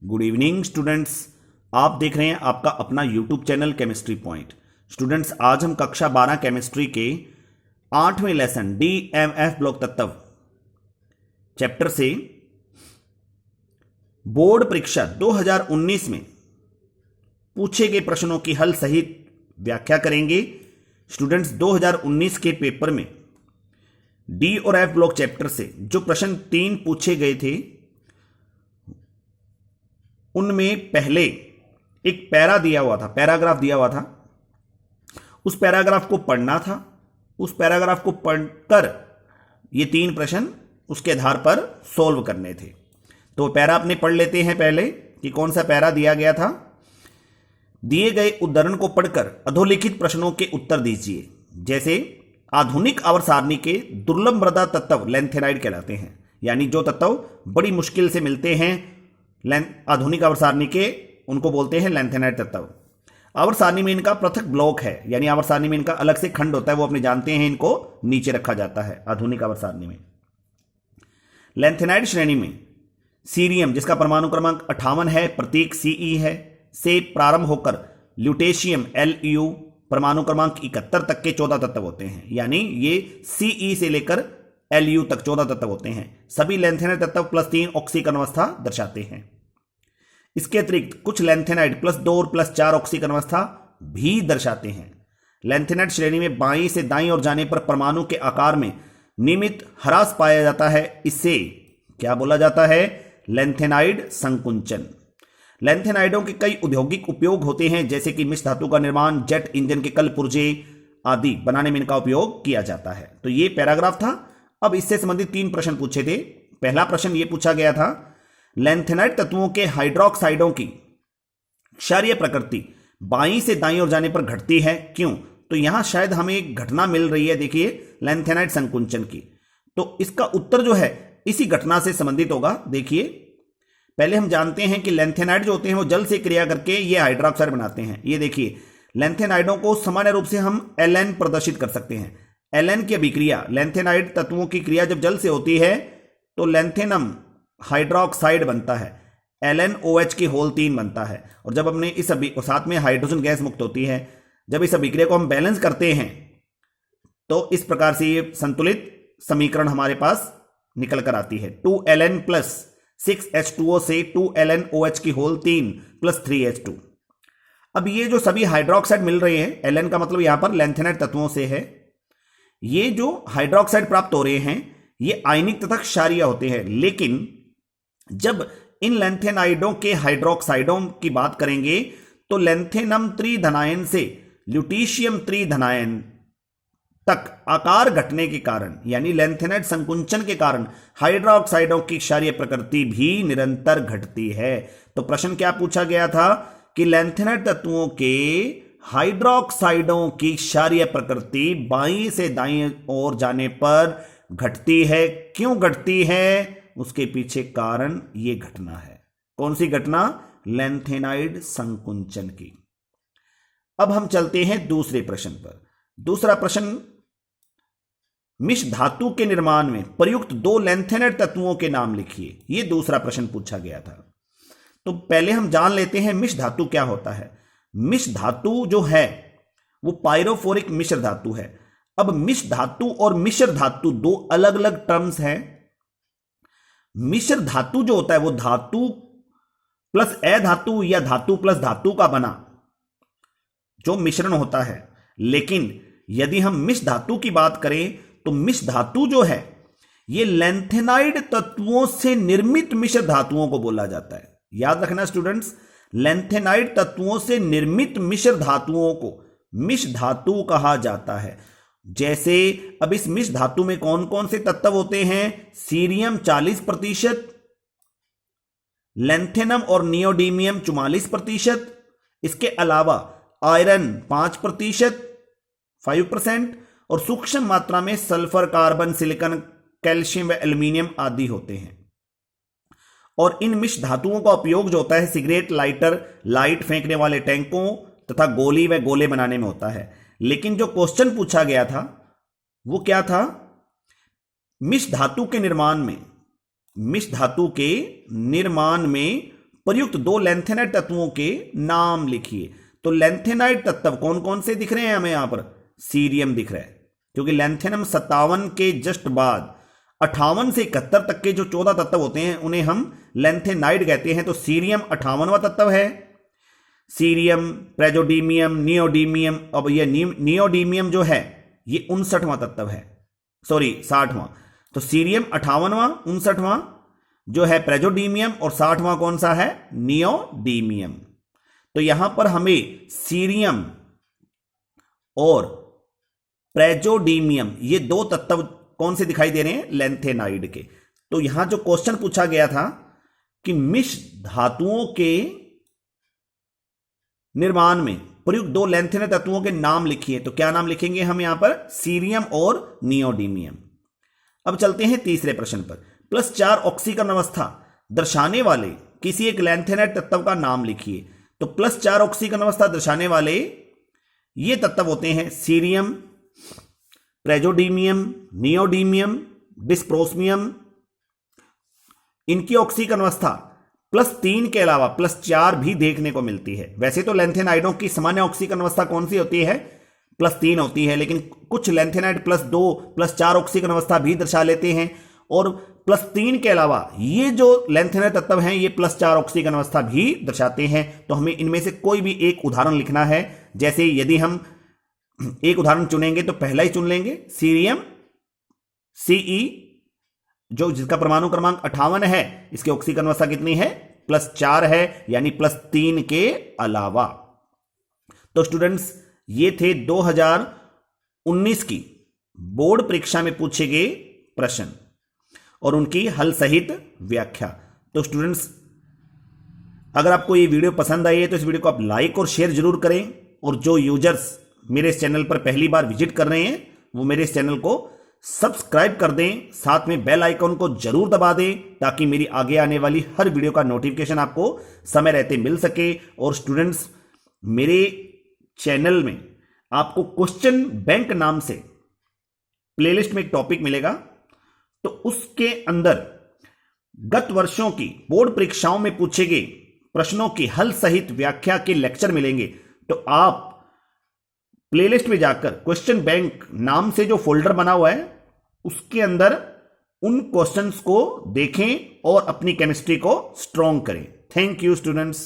Good evening students. आप देख रहे हैं आपका अपना YouTube channel chemistry point. Students, आज हम कक्षा 12 केमिस्ट्री के 8वें लेसन DMF ब्लॉक तत्व चैप्टर से बोर्ड परीक्षा 2019 में पूछे गए प्रश्नों की हल सहित व्याख्या करेंगे। स्टूडेंट्स, 2019 के पेपर में डी और एफ ब्लॉक चैप्टर से जो प्रश्न 3 पूछे गए थे उनमें पहले एक पैराग्राफ दिया हुआ था। उस पैराग्राफ को पढ़ना था। उस पैराग्राफ को पढ़कर ये 3 प्रश्न उसके आधार पर सॉल्व करने थे। तो पैरा अपने पढ़ लेते हैं पहले कि कौन सा पैरा दिया गया था। दिए गए उदाहरण को पढ़कर अधोलिखित प्रश्नों के उत्तर दीजिए। जैसे आधुनिक आवर्त सारणी के दुर्लभ मृदा तत्व लैंथेनाइड कहलाते हैं, यानी जो तत्व बड़ी मुश्किल से मिलते हैं आधुनिक आवर्त सारणी के, उनको बोलते हैं लैंथेनाइड तत्व। आवर्त सारणी में इनका पृथक ब्लॉक है, यानी आवर्त सारणी में इनका अलग से खंड होता है, वो अपने जानते हैं, इनको नीचे रखा जाता है आधुनिक आवर्त सारणी में। लैंथेनाइड श्रेणी में सीरियम, जिसका परमाणु क्रमांक 58 है, प्रतीक CE है, से प्रारंभ होकर ल्यूटेशियम LU परमाणु क्रमांक 71 तक के 14 तत्व होते हैं, यानी ये CE से लेकर LU तक 14 तत्व होते हैं। सभी लैंथेनाइड तत्व +3 ऑक्सीकरण अवस्था दर्शाते हैं। इसके अतिरिक्त कुछ लैंथेनाइड +2 और +4 ऑक्सीकरण अवस्था भी दर्शाते हैं। लैंथेनाइड श्रेणी में बाईं से दाईं ओर जाने पर परमाणु के आकार में नियमित ह्रास पाया जाता है। इससे क्या बोला जाता है? लैंथेनाइड संकुंचन। लैंथेनाइडों के कई औद्योगिक उपयोग होते हैं, जैसे कि मिश्र धातु का निर्माण, जेट इंजन के कल पुर्जे आदि बनाने में इनका उपयोग किया जाता है। तो ये पैराग्राफ था। अब इससे संबंधित 3 प्रश्न पूछे थे। पहला प्रश्न ये पूछा गया था, लैंथेनाइड तत्वों के हाइड्रोक्साइडों की क्षारीय प्रकृति बाईं से दाईं ओर जाने पर घटती है, क्यों? तो यहां शायद हमें एक घटना मिल रही है, देखिए, लैंथेनाइड संकुंचन की। तो इसका उत्तर जो है इसी घटना से संबंधित होगा। देखिए, पहले हम जानते हैं कि लैंथेनाइड जो होते हैं वो जल से क्रिया करके ये हाइड्रोक्साइड बनाते हैं। ये देखिए, लैंथेनाइडों को सामान्य रूप से हम Ln प्रदर्शित कर सकते हैं। Ln की अभिक्रिया, लैंथेनाइड तत्वों की क्रिया जब जल से होती है तो लैंथेनम हाइड्रोक्साइड बनता है, LnOH की होल 3 बनता है। और जब हमने इस साथ में हाइड्रोजन गैस मुक्त होती है, जब इस अभिक्रिया को हम बैलेंस करते हैं तो इस प्रकार से ये संतुलित समीकरण हमारे पास निकल कर आती है। 2Ln + 6H2O से 2LnOH की होल 3 + 3H2। अब ये जो सभी हाइड्रोक्साइड मिल रहे हैं, Ln का मतलब यहां पर लैंथेनाइड तत्वों से है, ये जो हाइड्रोक्साइड प्राप्त हो रहे हैं ये आयनिक तथा क्षारीय होते हैं। लेकिन जब इन लैंथेनाइडों के हाइड्रोक्साइडों की बात करेंगे तो लैंथेनम त्रिधनायन से ल्यूटीशियम त्रिधनायन तक आकार घटने के कारण, यानी लैंथेनाइड संकुंचन के कारण हाइड्रोक्साइडों की क्षारीय प्रकृति भी निरंतर घटती है। तो प्रश्न क्या पूछा गया था कि लैंथेनाइड तत्वों के हाइड्रोक्साइडों की क्षारीय प्रकृति बाईं से दाईं ओर जाने पर घटती है। क्यों घटती है? उसके पीछे कारण ये घटना है। कौन सी घटना? लैंथेनाइड संकुंचन की। अब हम चलते हैं दूसरे प्रश्न पर। दूसरा प्रश्न, मिश्र धातु के निर्माण में प्रयुक्त 2 लैंथेनाइड तत्वों के नाम लिखिए। यह दूसरा प्रश्न पूछा गया था। तो पहले हम जान लेते हैं मिश्र धातु क्या होता है। मिश्र धातु जो है वो पायरोफोरिक मिश्र धातु है। अब मिश्र धातु और मिश्र धातु 2 अलग अलग टर्म्स हैं। मिश्र धातु जो होता है वो धातु प्लस अधातु या धातु प्लस धातु का बना जो मिश्रण होता है। लेकिन यदि हम मिश्र धातु की बात करें तो मिश्र धातु जो है ये लैंथेनाइड तत्वों से निर्मित मिश्र धातुओं को बोला जाता है। याद रखना स्टूडेंट्स, लैंथेनाइड तत्वों से निर्मित मिश्र धातुओं को मिश्र धातु कहा जाता है। जैसे अब इस मिश्र धातु में कौन कौन से तत्व होते हैं? सीरियम 40%, लैंथेनम और नियोडीमियम 44%, इसके अलावा आयरन 5%, 5% और सूक्ष्म मात्रा में सल्फर, कार्बन, सिलिकॉन, कैल्शियम व एल्यूमिनियम आदि होते हैं। और इन मिश्र धातुओं का उपयोग जो होता है सिगरेट लाइटर, लाइट फेंकने वाले टैंकों तथा गोली व गोले बनाने में होता है। लेकिन जो क्वेश्चन पूछा गया था वो क्या था? मिश्र धातु के निर्माण में प्रयुक्त 2 लैंथेनाइड तत्वों के नाम लिखिए। तो लैंथेनाइड तत्व कौन कौन से दिख रहे हैं हमें? यहां पर सीरियम दिख रहा है, क्योंकि लैंथेनम 57 के जस्ट बाद 58 से 71 तक के जो 14 तत्व होते हैं उन्हें हम लैंथेनाइड कहते हैं। तो सीरियम 58वां तत्व है, सीरियम, प्रेजोडीमियम, नियोडीमियम। अब ये नियोडीमियम जो है ये 59वां तत्व है, सॉरी 60वां। तो सीरियम 58वां, 59वां जो है प्रेजोडीमियम, और 60वां कौन सा है? नियोडीमियम। तो यहां पर हमें सीरियम और प्रेजोडीमियम ये 2 तत्व कौन से दिखाई दे रहे हैं? लैंथेनाइड के। तो यहां जो क्वेश्चन पूछा गया था कि मिश्र धातुओं के निर्माण में प्रयुक्त 2 लैंथेनाइड तत्वों के नाम लिखिए। तो क्या नाम लिखेंगे हम यहां पर? सीरियम और नियोडीमियम। अब चलते हैं तीसरे प्रश्न पर। +4 ऑक्सीकरण अवस्था दर्शाने वाले किसी एक लैंथेनाइड तत्व का नाम लिखिए। तो +4 ऑक्सीकरण अवस्था दर्शाने वाले ये तत्व होते हैं सीरियम, प्रेजोडीमियम, नियोडीमियम, डिस्प्रोस्मियम। इनकी ऑक्सीकरण अवस्था +3 के अलावा +4 भी देखने को मिलती है। वैसे तो लैंथेनाइडों की सामान्य ऑक्सीकरण अवस्था कौन सी होती है? +3 होती है, लेकिन कुछ लैंथेनाइड +2, +4 ऑक्सीकरण अवस्था भी दर्शा लेते हैं। और +3 के अलावा ये जो लैंथेनाइड तत्व हैं ये +4 ऑक्सीकरण अवस्था भी दर्शाते हैं। तो हमें इनमें से कोई भी एक उदाहरण लिखना है। जैसे यदि हम एक उदाहरण चुनेंगे तो पहला ही चुन लेंगे, सीरियम Ce, जो जिसका परमाणु क्रमांक 58 है, इसकी ऑक्सीकरण अवस्था कितनी है? +4 है, यानी +3 के अलावा। तो स्टूडेंट्स ये थे 2019 की बोर्ड परीक्षा में पूछे गए प्रश्न और उनकी हल सहित व्याख्या। तो स्टूडेंट्स अगर आपको ये वीडियो पसंद आई है तो इस वीडियो को आप लाइक और शेयर जरूर करें, और जो यूजर्स मेरे इस चैनल पर पहली बार विजिट कर रहे हैं वो मेरे इस चैनल को सब्सक्राइब कर दें, साथ में बेल आइकन को जरूर दबा दें ताकि मेरी आगे आने वाली हर वीडियो का नोटिफिकेशन आपको समय रहते मिल सके। और स्टूडेंट्स मेरे चैनल में आपको क्वेश्चन बैंक नाम से प्लेलिस्ट में एक टॉपिक मिलेगा, तो उसके अंदर गत वर्षों की बोर्ड परीक्षाओं में पूछे गए प्रश्नों की हल सहित व्याख्या के लेक्चर मिलेंगे। तो आप प्लेलिस्ट में जाकर क्वेश्चन बैंक नाम से जो फोल्डर बना हुआ है उसके अंदर उन क्वेश्चंस को देखें और अपनी केमिस्ट्री को स्ट्रॉन्ग करें। Thank you students.